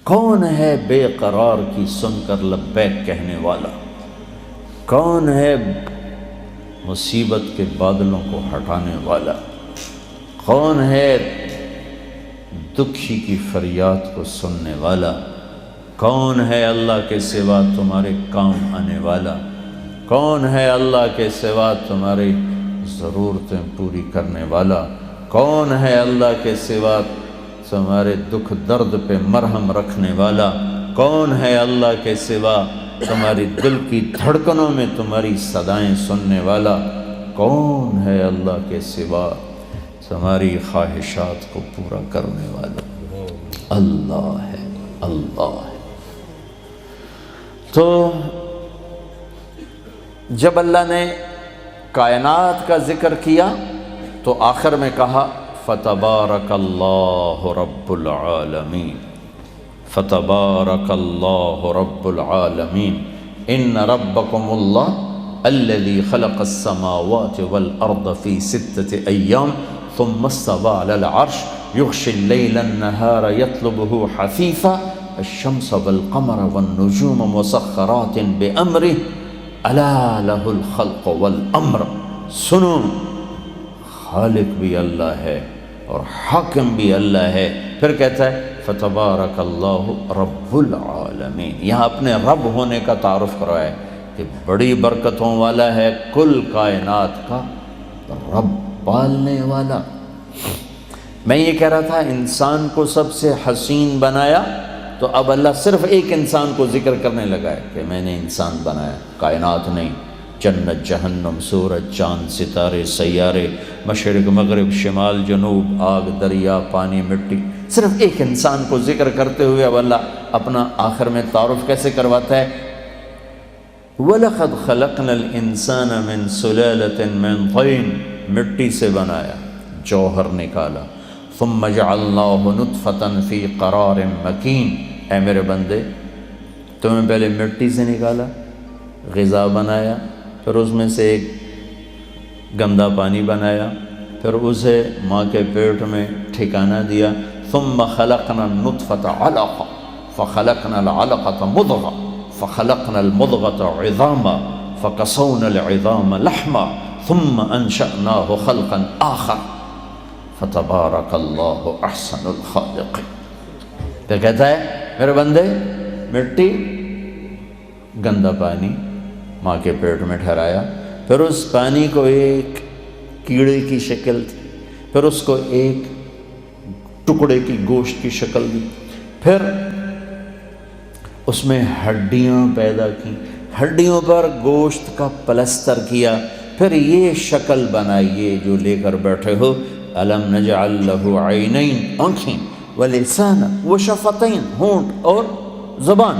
کون ہے بے قرار کی سن کر لبیک کہنے والا؟ کون ہے مصیبت کے بادلوں کو ہٹانے والا؟ کون ہے دکھی کی فریاد کو سننے والا؟ کون ہے اللہ کے سوا تمہارے کام آنے والا؟ کون ہے اللہ کے سوا تمہاری ضرورتیں پوری کرنے والا؟ کون ہے اللہ کے سوا تمہارے دکھ درد پہ مرہم رکھنے والا؟ کون ہے اللہ کے سوا تمہاری دل کی دھڑکنوں میں تمہاری صدائیں سننے والا؟ کون ہے اللہ کے سوا تمہاری خواہشات کو پورا کرنے والا؟ اللہ ہے، اللہ ہے۔ تو جب اللہ نے کائنات کا ذکر کیا تو آخر میں کہا فتبارک اللہ رب العالمین، فتبارک اللہ رب العالمین، ان ربکم اللہ الذی خلق السماوات والارض فی 6 ایام ثم استوى علی العرش یغشی اللیل النہار یطلبہ حثیثا الشمس والقمر والنجوم مسخرات بامرہ الا لہ الخلق والامر۔ سنو، خالق بھی اللہ ہے اور حاکم بھی اللہ ہے۔ پھر کہتا ہے فتبارک اللہ رب العالمین، یہاں اپنے رب ہونے کا تعارف کروایا کہ بڑی برکتوں والا ہے، کل کائنات کا رب، پالنے والا۔ میں یہ کہہ رہا تھا انسان کو سب سے حسین بنایا، تو اب اللہ صرف ایک انسان کو ذکر کرنے لگا ہے کہ میں نے انسان بنایا، کائنات نہیں، جنت جہنم، سورج چاند ستارے سیارے، مشرق مغرب شمال جنوب، آگ دریا پانی مٹی، صرف ایک انسان کو ذکر کرتے ہوئے اب اللہ اپنا آخر میں تعارف کیسے کرواتا ہے؟ وَلَقَدْ خَلَقْنَا الْإِنسَانَ مِنْ سُلَالَةٍ مِنْ طِينٍ، مٹی سے بنایا، جوہر نکالا، ثُمَّ جَعَلْنَاهُ نُطْفَةً فِي قَرَارٍ مَكِينٍ۔ اے میرے بندے، تمہیں پہلے مٹی سے نکالا، غذا بنایا، پھر اس میں سے ایک گندا پانی بنایا، پھر اسے ماں کے پیٹ میں ٹھکانہ دیا، ثم خلقنا النطفة علقة فخلقنا العلقة مضغة فخلقنا المضغة عظاما فكسونا العظام لحما ثم انشأناه خلقا آخر فتبارک اللہ احسن الخالقین۔ تو کہتا ہے میرے بندے، مٹی، گندا پانی ماں کے پیٹ میں ٹھہرایا، پھر اس پانی کو ایک کیڑے کی شکل تھی، پھر اس کو ایک ٹکڑے کی گوشت کی شکل دی، پھر اس میں ہڈیاں پیدا کی، ہڈیوں پر گوشت کا پلستر کیا، پھر یہ شکل بنائیے جو لے کر بیٹھے ہو، الم نجعل لہ عینین، آنکھیں، ولسانا وشفتین، ہونٹ اور زبان۔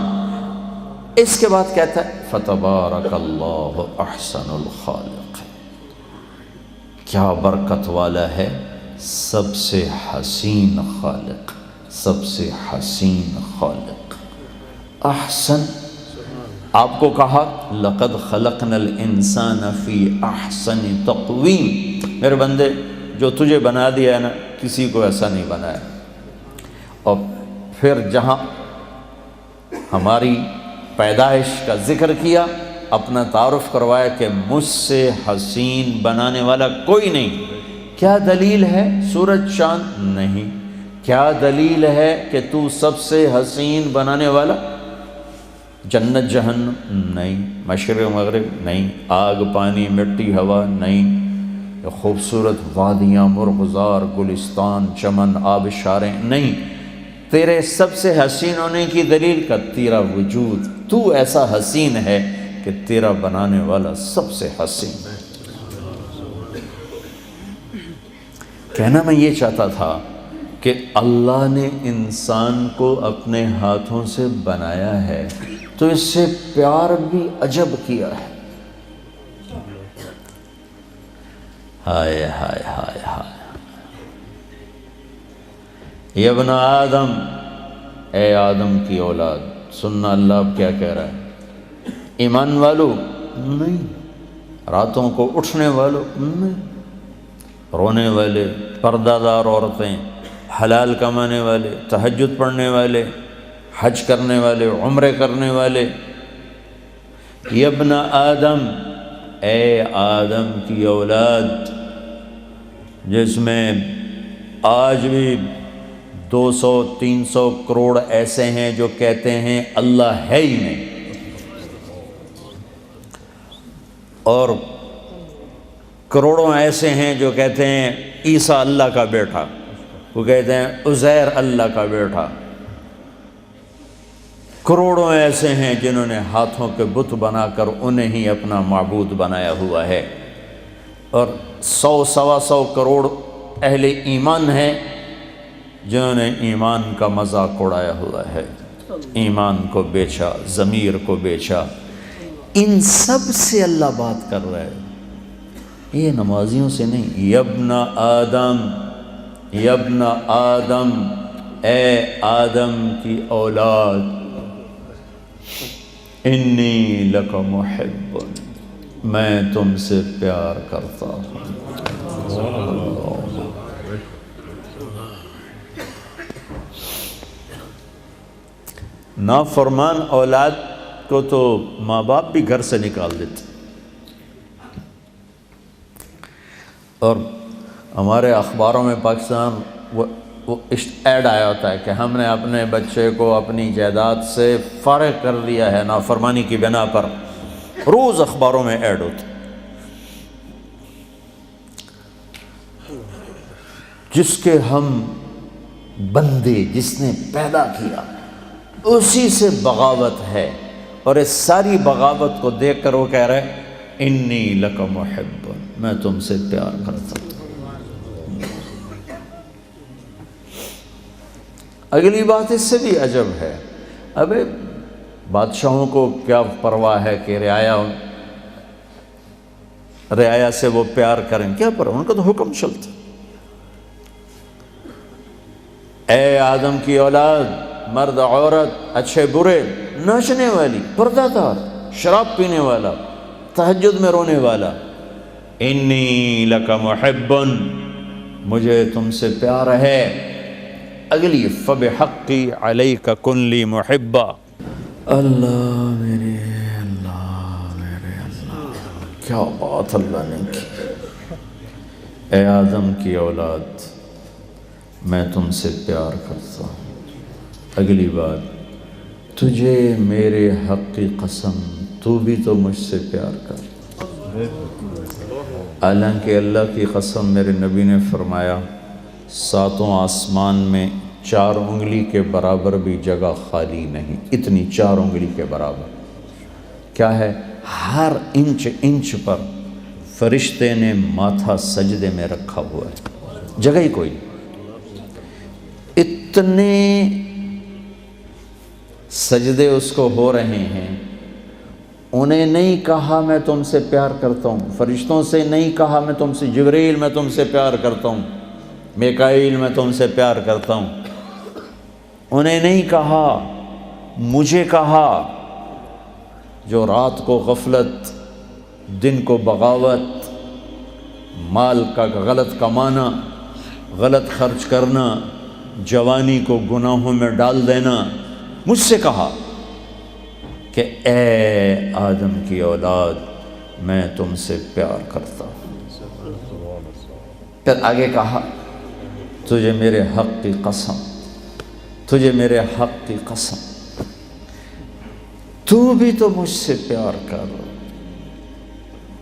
اس کے بعد کہتا ہے فتبارک اللہ احسن الخالق، کیا برکت والا ہے سب سے حسین خالق، سب سے حسین خالق۔ احسن، آپ کو کہا لقد خلقنا الانسان فی احسن تقویم، میرے بندے جو تجھے بنا دیا ہے نا، کسی کو ایسا نہیں بنایا۔ اور پھر جہاں ہماری پیدائش کا ذکر کیا، اپنا تعارف کروایا کہ مجھ سے حسین بنانے والا کوئی نہیں۔ کیا دلیل ہے؟ سورج چاند نہیں۔ کیا دلیل ہے کہ تو سب سے حسین بنانے والا؟ جنت جہنم نہیں، مشرق مغرب نہیں، آگ پانی مٹی ہوا نہیں، خوبصورت وادیاں مرغزار گلستان چمن آبشاریں نہیں۔ تیرے سب سے حسین ہونے کی دلیل کا تیرا وجود، تو ایسا حسین ہے کہ تیرا بنانے والا سب سے حسین ہے۔ کہنا میں یہ چاہتا تھا کہ اللہ نے انسان کو اپنے ہاتھوں سے بنایا ہے تو اس سے پیار بھی عجب کیا ہے۔ ہائے ہائے ہائے ہائے، یا ابن آدم، اے آدم کی اولاد، سننا اللہ اب کیا کہہ رہا ہے؟ ایمان والو نہیں، راتوں کو اٹھنے والو نہیں، رونے والے، پردہ دار عورتیں، حلال کمانے والے، تہجد پڑھنے والے، حج کرنے والے، عمرے کرنے والے، یبن آدم، اے آدم کی اولاد، جس میں آج بھی 200-300 کروڑ ایسے ہیں جو کہتے ہیں اللہ ہے ہی نہیں، اور کروڑوں ایسے ہیں جو کہتے ہیں عیسیٰ اللہ کا بیٹا، وہ کہتے ہیں عزیر اللہ کا بیٹا، کروڑوں ایسے ہیں جنہوں نے ہاتھوں کے بت بنا کر انہیں ہی اپنا معبود بنایا ہوا ہے، اور 100-125 کروڑ اہل ایمان ہیں جنہوں نے ایمان کا مذاق اڑایا ہوا ہے، ایمان کو بیچا، ضمیر کو بیچا۔ ان سب سے اللہ بات کر رہا ہے، یہ نمازیوں سے نہیں۔ یبن آدم، یبن آدم، اے آدم کی اولاد، انی لک محب، میں تم سے پیار کرتا ہوں۔ نافرمان اولاد کو تو ماں باپ بھی گھر سے نکال دیتے، اور ہمارے اخباروں میں پاکستان وہ ایڈ آیا ہوتا ہے کہ ہم نے اپنے بچے کو اپنی جائیداد سے فارغ کر دیا ہے نافرمانی کی بنا پر، روز اخباروں میں ایڈ ہوتا ہے۔ جس کے ہم بندے، جس نے پیدا کیا، اسی سے بغاوت ہے، اور اس ساری بغاوت کو دیکھ کر وہ کہہ رہے انی لک محب، میں تم سے پیار کرتا ہوں۔ اگلی بات اس سے بھی عجب ہے، ابے بادشاہوں کو کیا پرواہ ہے کہ رعایا سے وہ پیار کریں، کیا پرواہ، ان کا تو حکم چلتا۔ اے آدم کی اولاد، مرد عورت، اچھے برے، ناچنے والی، پردہ دار، شراب پینے والا، تہجد میں رونے والا، انی لک محب، مجھے تم سے پیار ہے۔ اگلی فبحقی علیک کن لی محبا، اللہ میرے اللہ، کیا بات اللہ نے کی۔ اے آدم کی اولاد، میں تم سے پیار کرتا ہوں۔ اگلی بات، تجھے میرے حق کی قسم، تو بھی تو مجھ سے پیار کر۔ حالانکہ اللہ کی قسم، میرے نبی نے فرمایا 7 آسمان میں 4 انگلی کے برابر بھی جگہ خالی نہیں، اتنی 4 انگلی کے برابر کیا ہے، ہر انچ پر فرشتے نے ماتھا سجدے میں رکھا ہوا ہے، جگہ ہی کوئی۔ اتنے سجدے اس کو ہو رہے ہیں، انہیں نہیں کہا میں تم سے پیار کرتا ہوں، فرشتوں سے نہیں کہا میں تم سے، جبریل میں تم سے پیار کرتا ہوں، میکائیل میں تم سے پیار کرتا ہوں، انہیں نہیں کہا، مجھے کہا، جو رات کو غفلت، دن کو بغاوت، مال کا غلط کمانا، غلط خرچ کرنا، جوانی کو گناہوں میں ڈال دینا، مجھ سے کہا کہ اے آدم کی اولاد، میں تم سے پیار کرتا ہوں۔ پھر آگے کہا تجھے میرے حق کی قسم، تجھے میرے حق کی قسم، تو بھی تو مجھ سے پیار کر۔